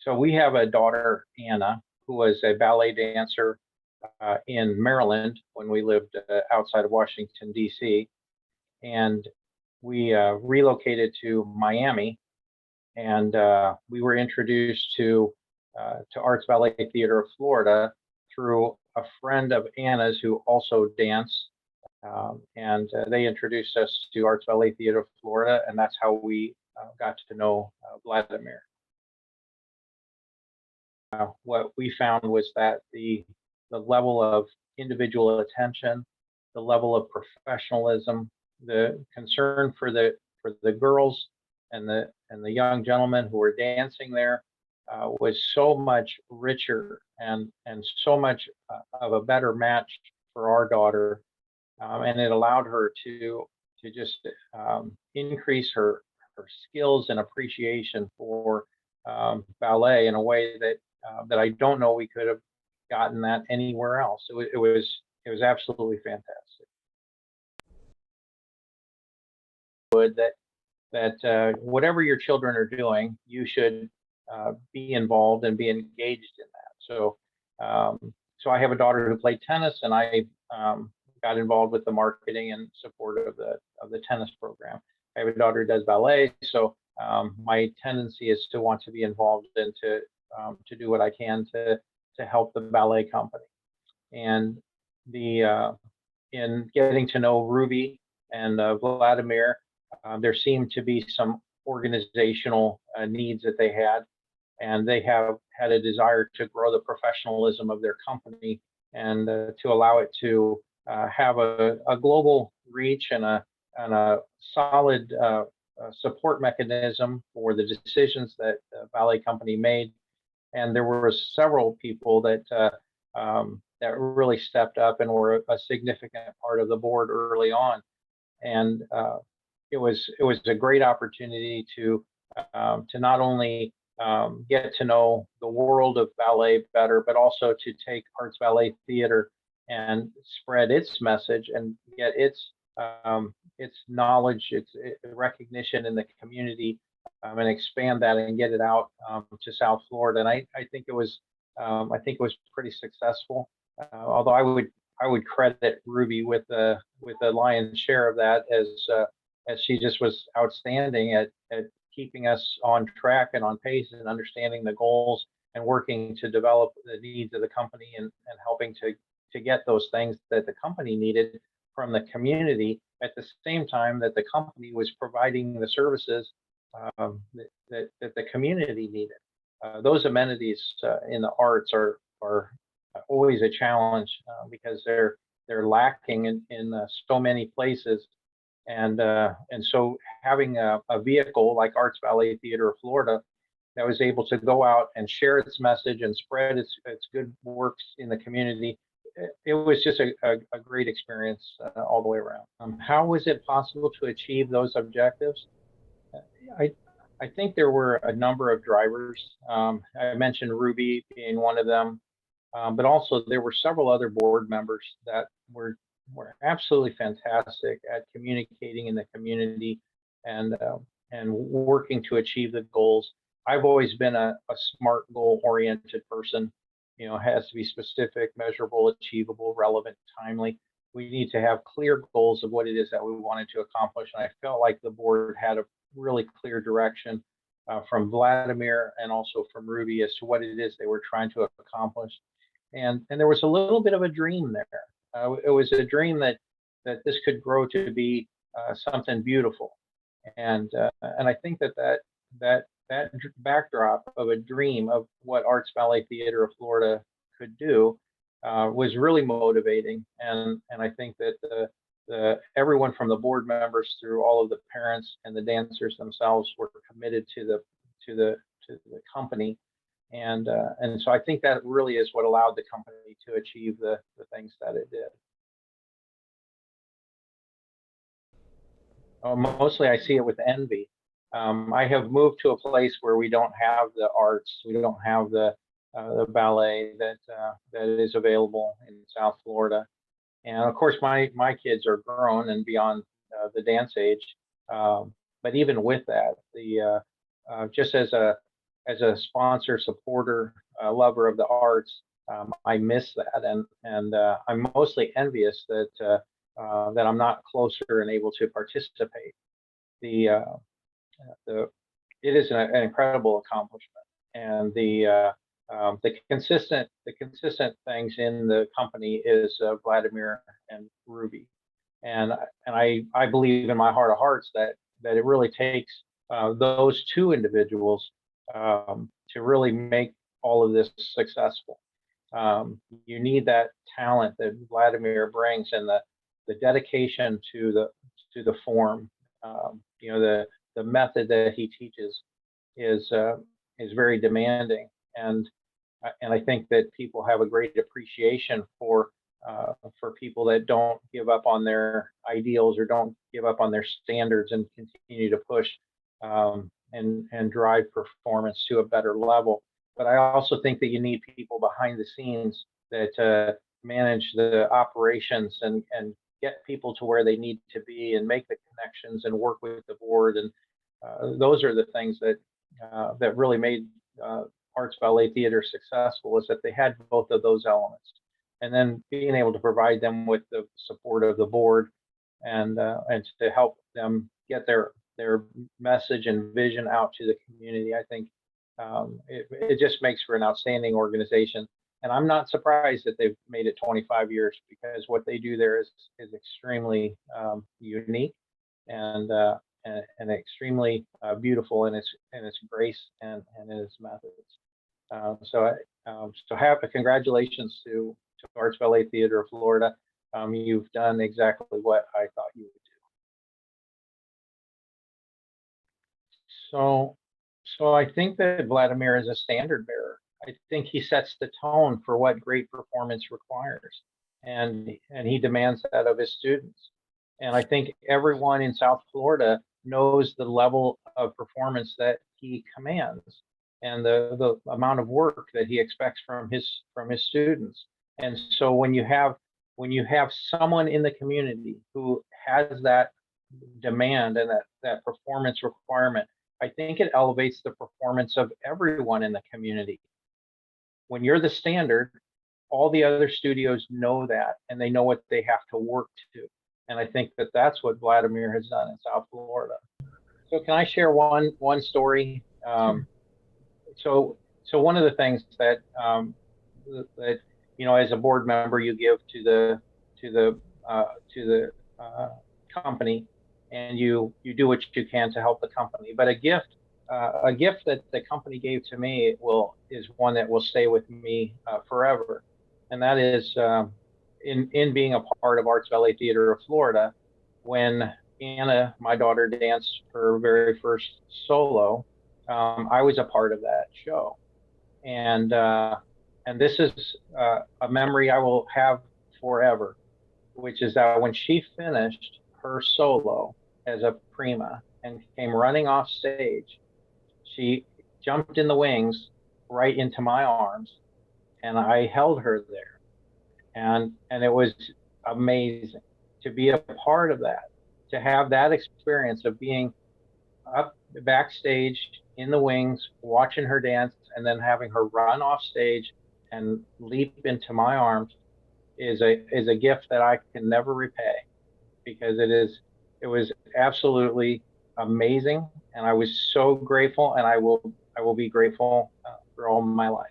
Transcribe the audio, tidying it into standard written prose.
So we have a daughter, Anna, who was a ballet dancer in Maryland when we lived outside of Washington, D.C. And we relocated to Miami, and we were introduced to Arts Ballet Theater of Florida through a friend of Anna's who also danced. And they introduced us to Arts Ballet Theater of Florida, and that's how we got to know Vladimir. What we found was that the level of individual attention, the level of professionalism, the concern for the girls and the young gentlemen who were dancing there was so much richer and so much of a better match for our daughter, and it allowed her to just increase her skills and appreciation for ballet in a way that I don't know we could have gotten that anywhere else. It was absolutely fantastic. That whatever your children are doing, you should be involved and be engaged in that. So I have a daughter who played tennis, and I got involved with the marketing and support of the tennis program. I have a daughter who does ballet, so my tendency is to want to be involved and to do what I can to help the ballet company. And in getting to know Ruby and Vladimir, there seemed to be some organizational needs that they had, and they have had a desire to grow the professionalism of their company and to allow it to have a global reach and a solid support mechanism for the decisions that the ballet company made. And there were several people that really stepped up and were a significant part of the board early on. And it was a great opportunity to not only get to know the world of ballet better, but also to take Arts Ballet Theater and spread its message and get its knowledge, its recognition in the community, and expand that and get it out to South Florida. And I think it was pretty successful. Although I would credit Ruby with the lion's share of that, as she just was outstanding at keeping us on track and on pace and understanding the goals and working to develop the needs of the company and helping to get those things that the company needed from the community at the same time that the company was providing the services that the community needed. Those amenities in the arts are always a challenge because they're lacking in so many places. And so having a vehicle like Arts Ballet Theater of Florida that was able to go out and share its message and spread its good works in the community, it was just a great experience all the way around. How was it possible to achieve those objectives? I think there were a number of drivers. I mentioned Ruby being one of them, but also there were several other board members that were absolutely fantastic at communicating in the community and working to achieve the goals. I've always been a SMART goal-oriented person. It has to be specific, measurable, achievable, relevant, timely. We need to have clear goals of what it is that we wanted to accomplish. And I felt like the board had a really clear direction from Vladimir and also from Ruby as to what it is they were trying to accomplish. And there was a little bit of a dream there. It was a dream that this could grow to be something beautiful. And I think that backdrop of a dream of what Arts Ballet Theater of Florida could do was really motivating. And I think that everyone from the board members through all of the parents and the dancers themselves were committed to the company. And so I think that really is what allowed the company to achieve the things that it did. Mostly I see it with envy. I have moved to a place where we don't have the arts, we don't have the ballet that is available in South Florida. And of course, my kids are grown and beyond the dance age. But even with that, just as as a sponsor, supporter, lover of the arts, I miss that, and I'm mostly envious that that I'm not closer and able to participate. The the It is an incredible accomplishment, and the consistent things in the company is Vladimir and Ruby, and I believe in my heart of hearts that it really takes those two individuals to really make all of this successful. You need that talent that Vladimir brings, and the dedication to the form. You know, the method that he teaches is very demanding, and I think that people have a great appreciation for people that don't give up on their ideals or don't give up on their standards and continue to push and drive performance to a better level. But I also think that you need people behind the scenes that manage the operations and get people to where they need to be and make the connections and work with the board. And those are the things that really made Arts Ballet Theater successful, is that they had both of those elements, and then being able to provide them with the support of the board and to help them get their message and vision out to the community. I think it just makes for an outstanding organization. And I'm not surprised that they've made it 25 years, because what they do there is extremely unique and extremely beautiful in its grace and in its methods. So have congratulations to Arts Ballet Theater of Florida. You've done exactly what I thought you would do. So I think that Vladimir is a standard bearer. I think he sets the tone for what great performance requires, and he demands that of his students. And I think everyone in South Florida knows the level of performance that he commands, and the amount of work that he expects from his students. And so when you have someone in the community who has that demand and that performance requirement, I think it elevates the performance of everyone in the community. When you're the standard, all the other studios know that, and they know what they have to work to. And I think that that's what Vladimir has done in South Florida. So can I share one story? So one of the things that as a board member, you give to the company, and you do what you can to help the company. But a gift that the company gave to me is one that will stay with me forever, and that is in being a part of Arts Ballet Theater of Florida. When Anna, my daughter, danced her very first solo, I was a part of that show, and this is a memory I will have forever, which is that when she finished her solo as a prima and came running off stage, she jumped in the wings right into my arms, and I held her there, and it was amazing to be a part of that, to have that experience of being up backstage in the wings, watching her dance, and then having her run off stage and leap into my arms is a gift that I can never repay, because it was absolutely amazing, and I was so grateful, and I will be grateful for all my life.